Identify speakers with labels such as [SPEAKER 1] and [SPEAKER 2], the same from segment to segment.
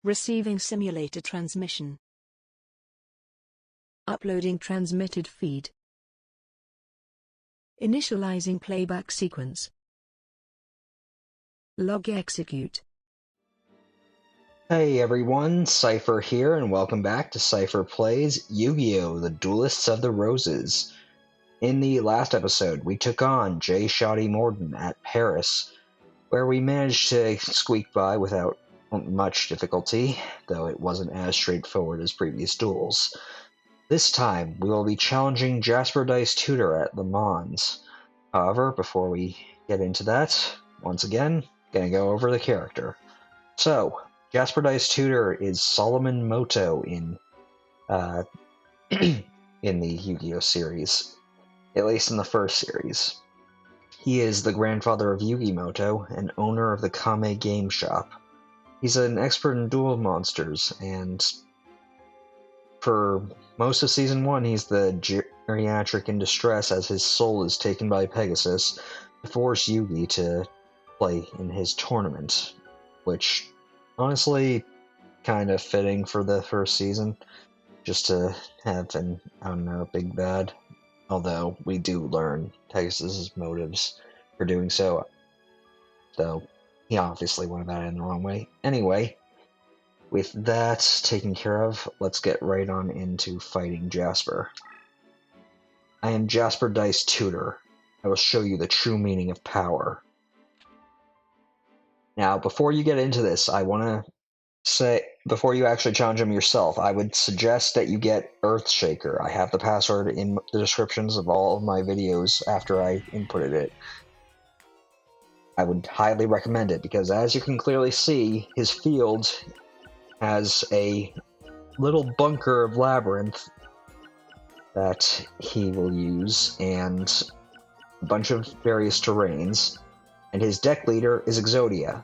[SPEAKER 1] Receiving simulator transmission. Uploading transmitted feed. Initializing playback sequence. Log execute.
[SPEAKER 2] Hey everyone, Seipher here, and welcome back to Seipher Plays Yu-Gi-Oh! The Duelists of the Roses. In the last episode, we took on J. Shoddy Morden at Paris, where we managed to squeak by without much difficulty, though it wasn't as straightforward as previous duels. This time, we will be challenging Jasper Dice Tudor at Le Mans. However, before we get into that, once again, gonna go over the character. So, Jasper Dice Tudor is Solomon Moto in in the Yu-Gi-Oh! Series, at least in the first series. He is the grandfather of Yugi Moto and owner of the Kame Game Shop. He's an expert in duel monsters, and for most of Season 1, he's the geriatric in distress as his soul is taken by Pegasus to force Yugi to play in his tournament, which, honestly, kind of fitting for the first season, just to have an, I don't know, big bad. Although, we do learn Pegasus' motives for doing so, though he obviously went about it in the wrong way. Anyway, with that taken care of, let's get right on into fighting Jasper. I am Jasper Dice Tudor. I will show you the true meaning of power. Now, before you get into this, I want to say, before you actually challenge him yourself, I would suggest that you get Earthshaker. I have the password in the descriptions of all of my videos after I inputted it. I would highly recommend it, because as you can clearly see, his field has a little bunker of Labyrinth that he will use, and a bunch of various terrains, and his deck leader is Exodia.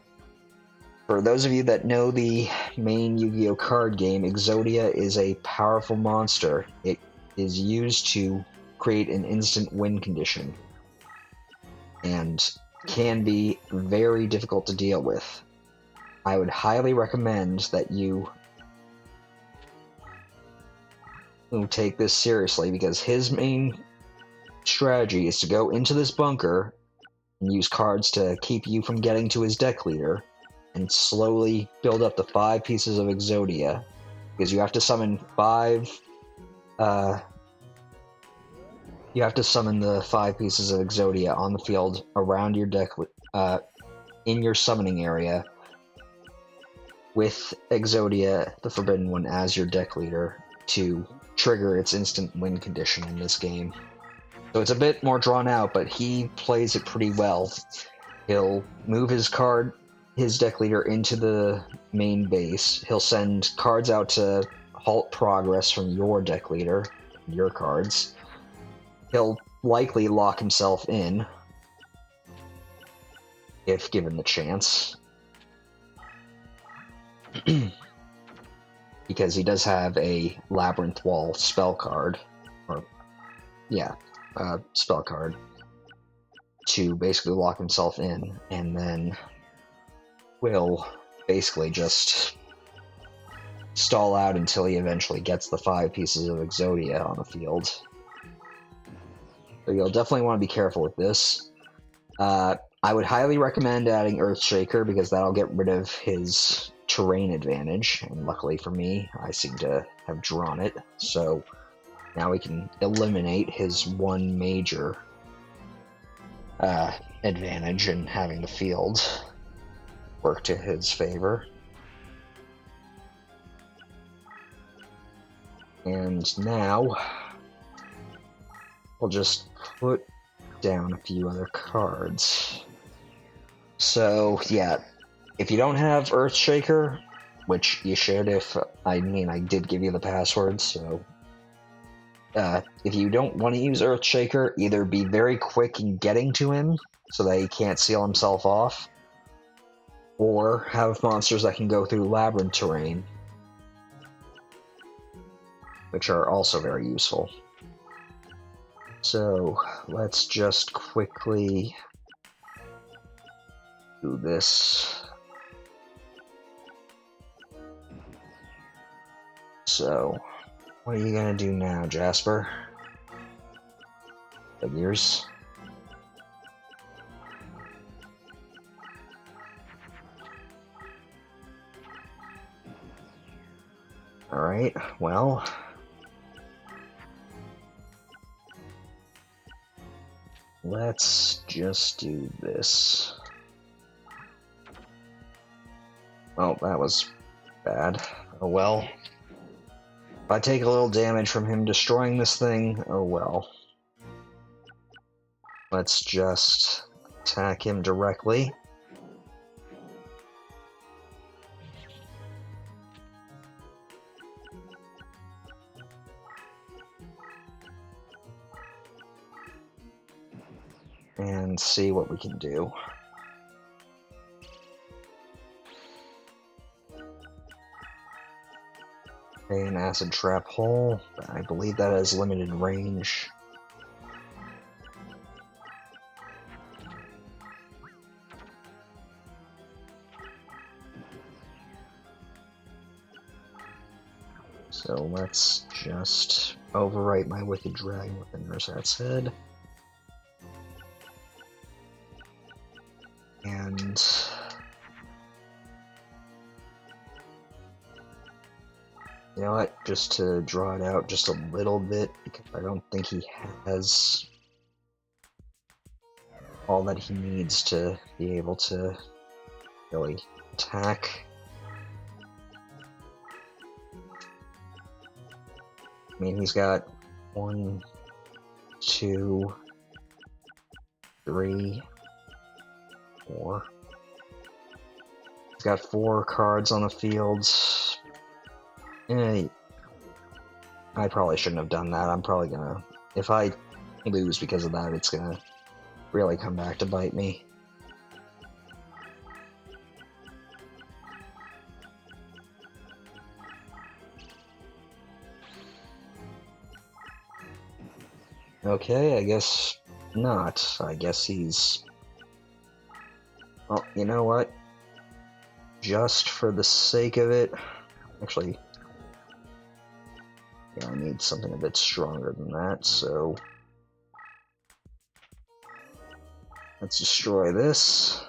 [SPEAKER 2] For those of you that know the main Yu-Gi-Oh! Card game, Exodia is a powerful monster. It is used to create an instant win condition, and can be very difficult to deal with. I would highly recommend that you take this seriously, because his main strategy is to go into this bunker and use cards to keep you from getting to his deck leader, and slowly build up the 5 pieces of Exodia, because you have to summon 5. You have to summon the 5 pieces of Exodia on the field around your deck, in your summoning area, with Exodia, the Forbidden One, as your deck leader, to trigger its instant win condition in this game. So it's a bit more drawn out, but he plays it pretty well. He'll move his deck leader into the main base. He'll send cards out to halt progress from your deck leader, your cards. He'll likely lock himself in, if given the chance. Because he does have a Labyrinth Wall spell card, spell card, to basically lock himself in, and then will basically just stall out until he eventually gets the 5 pieces of Exodia on the field. So you'll definitely want to be careful with this. I would highly recommend adding Earthshaker, because that'll get rid of his terrain advantage, and luckily for me, I seem to have drawn it, so now we can eliminate his one major advantage in having the field work to his favor. And now we'll just put down a few other cards. So yeah, if you don't have Earthshaker, which you should, I did give you the password, so if you don't want to use Earthshaker, either be very quick in getting to him so that he can't seal himself off, or have monsters that can go through Labyrinth terrain, which are also very useful. So let's just quickly do this. So, what are you gonna do now, Jasper? Figures. Alright, well... let's just do this. Oh, that was bad. Oh well. If I take a little damage from him destroying this thing, oh well. Let's just attack him directly. And see what we can do. Okay, an acid trap hole. I believe that has limited range. So let's just overwrite my Wicked Dragon with a Nursat's Head. And you know what, just to draw it out just a little bit, because I don't think he has all that he needs to be able to really attack. I mean, he's got 1, 2, 3, 4. He's got 4 cards on the field. I probably shouldn't have done that. I'm probably gonna... if I lose because of that, it's gonna really come back to bite me. Okay, I guess not. I guess he's... well, you know what? Just for the sake of it... actually... yeah, I need something a bit stronger than that, so... let's destroy this.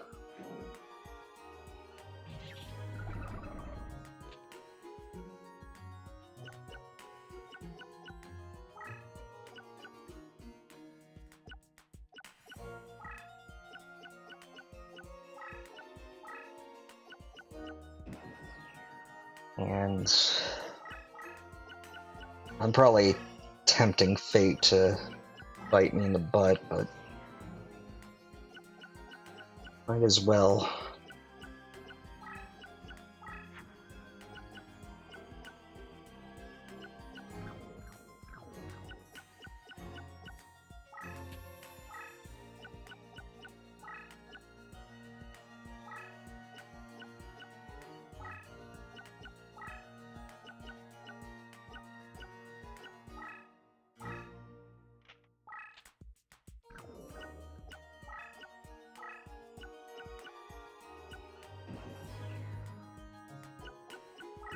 [SPEAKER 2] And I'm probably tempting fate to bite me in the butt, but might as well.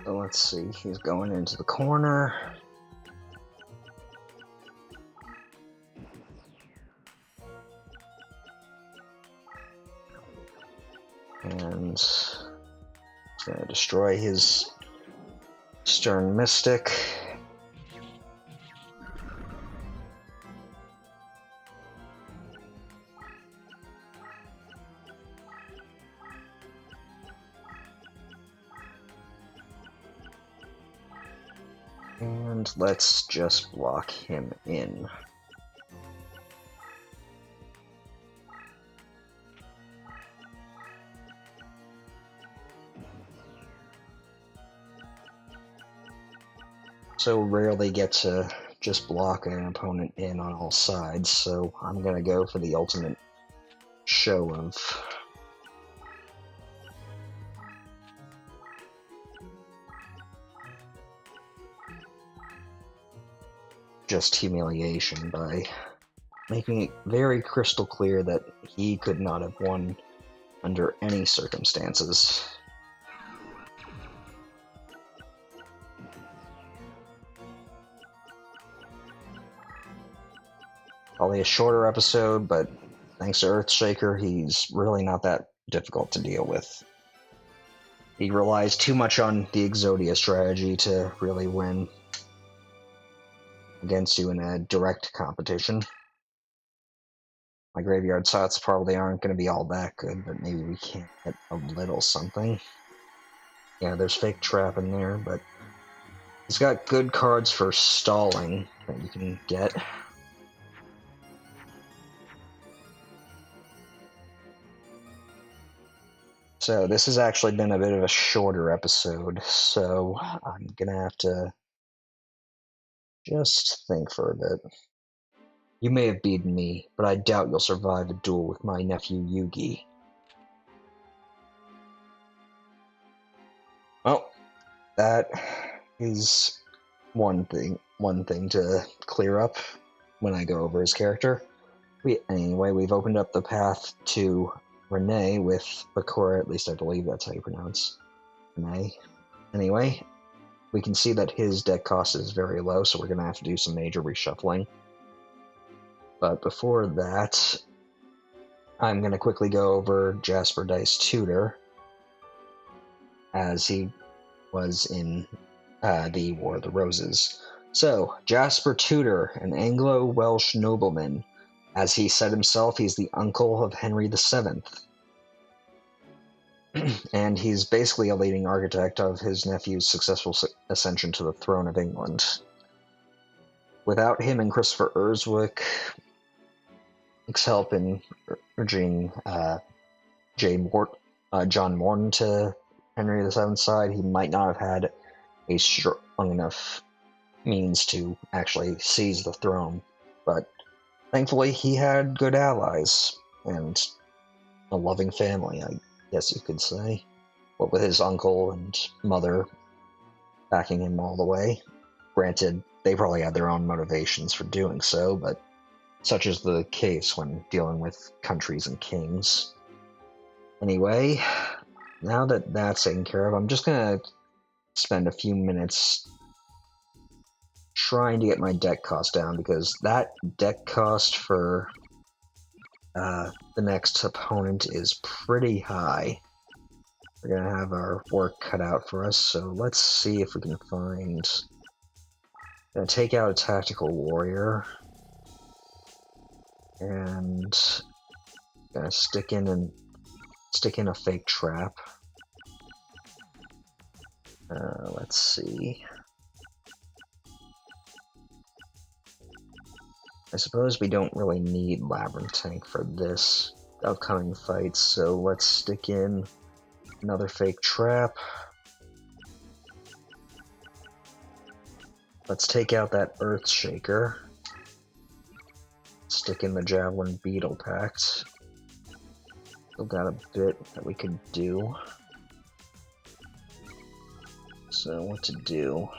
[SPEAKER 2] So let's see, he's going into the corner. And he's gonna destroy his Stern Mystic. And let's just block him in. So rarely get to just block an opponent in on all sides, so I'm gonna go for the ultimate show of just humiliation by making it very crystal clear that he could not have won under any circumstances. Probably a shorter episode, but thanks to Earthshaker, he's really not that difficult to deal with. He relies too much on the Exodia strategy to really win against you in a direct competition. My graveyard slots probably aren't going to be all that good, but maybe we can get a little something. Yeah, there's Fake Trap in there, but he's got good cards for stalling that you can get. So this has actually been a bit of a shorter episode, so I'm gonna have to just think for a bit. You may have beaten me, but I doubt you'll survive a duel with my nephew Yugioh. Well, that is one thing to clear up when I go over his character. We've opened up the path to Renee with Bakura, at least I believe that's how you pronounce Renee. Anyway, we can see that his deck cost is very low, so we're going to have to do some major reshuffling. But before that, I'm going to quickly go over Jasper Dice Tudor, as he was in the War of the Roses. So, Jasper Tudor, an Anglo-Welsh nobleman. As he said himself, he's the uncle of Henry VII. And he's basically a leading architect of his nephew's successful ascension to the throne of England. Without him and Christopher Erswick's help in urging John Morton to Henry VII's side, he might not have had a strong enough means to actually seize the throne. But thankfully, he had good allies and a loving family, I guess you could say. What with his uncle and mother backing him all the way. Granted, they probably had their own motivations for doing so, but such is the case when dealing with countries and kings. Anyway, now that that's taken care of, I'm just gonna spend a few minutes trying to get my deck cost down, because that deck cost for the next opponent is pretty high. We're gonna have our work cut out for us, so let's see if we can find... Gonna take out a tactical warrior, and gonna stick in a fake trap. Let's see. I suppose we don't really need Labyrinth Tank for this upcoming fight, so let's stick in another fake trap. Let's take out that Earthshaker. Stick in the Javelin Beetle Pact. Still got a bit that we could do. So what to do?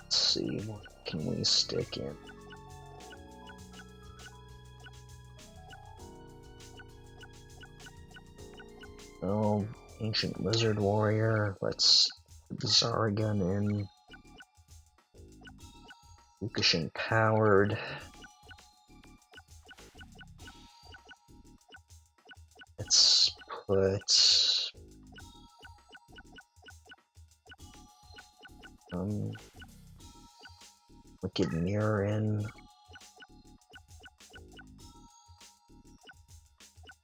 [SPEAKER 2] Let's see, what can we stick in? Oh, Ancient Lizard Warrior. Let's put the Zaragun in. Lucas Empowered. Let's put Wicked Mirror in.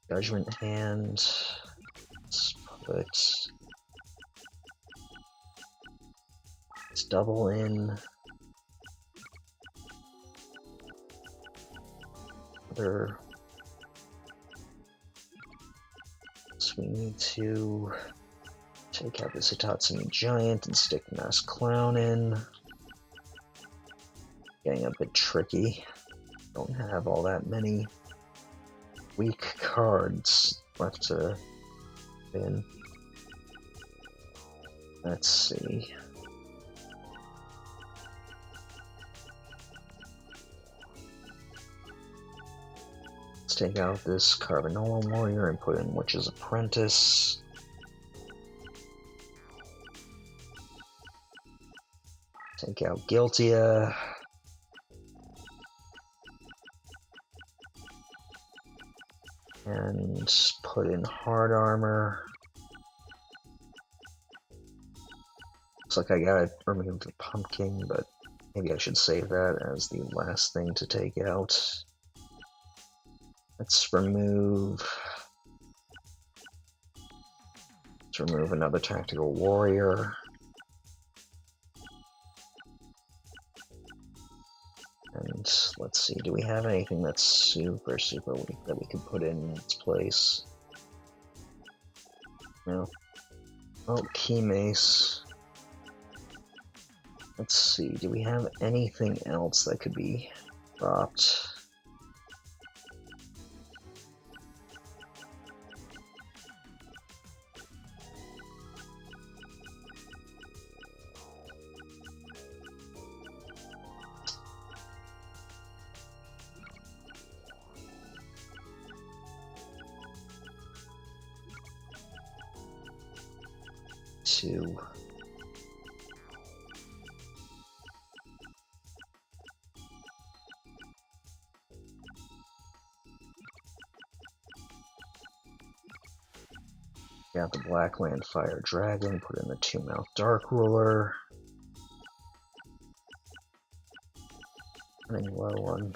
[SPEAKER 2] Judgment Hand. Let's put this double in. Other. So we need to take out this Hitatsumi Giant and stick Mass Clown in. Getting a bit tricky. Don't have all that many weak cards left to win. Let's see. Let's take out this Carbanola Warrior and put in Witch's Apprentice. Take out Guiltia. And put in hard armor. Looks like I gotta remove the pumpkin, but maybe I should save that as the last thing to take out. Let's remove another tactical warrior. And let's see, do we have anything that's super weak that we could put in its place? No. Oh, key mace. Let's see, do we have anything else that could be dropped? Two. Got the Blackland Fire Dragon, put in the Two-Mouth Dark Ruler. Running low on.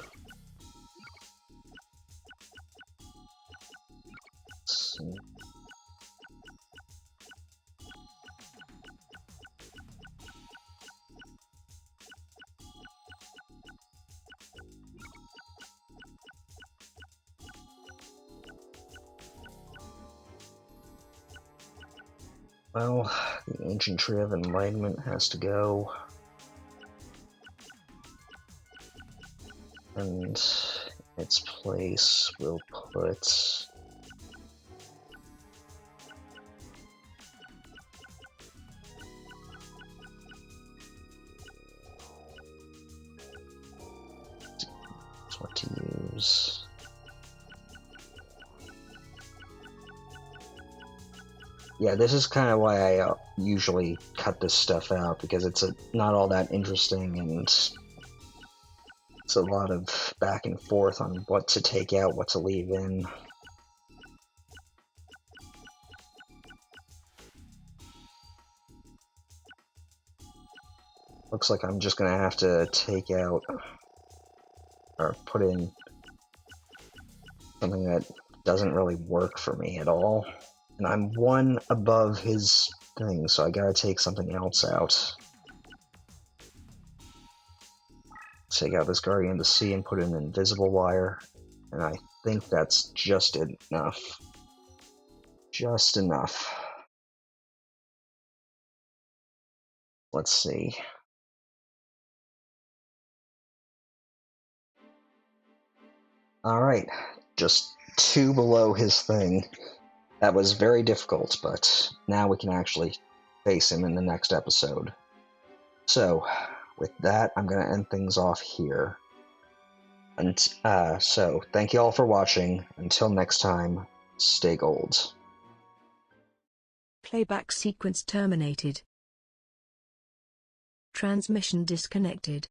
[SPEAKER 2] Let's see. Well, the Ancient Tree of Enlightenment has to go. And its place will put... what to use. Yeah, this is kind of why I usually cut this stuff out, because it's not all that interesting, and it's a lot of back and forth on what to take out, what to leave in. Looks like I'm just gonna have to take out, or put in something that doesn't really work for me at all. And I'm one above his thing, so I gotta take something else out. Take out this Guardian of the Sea and put in an Invisible Wire. And I think that's just enough. Just enough. Let's see. Alright, just 2 below his thing. That was very difficult, but now we can actually face him in the next episode. So, with that, I'm going to end things off here. And so, thank you all for watching. Until next time, stay gold.
[SPEAKER 1] Playback sequence terminated. Transmission disconnected.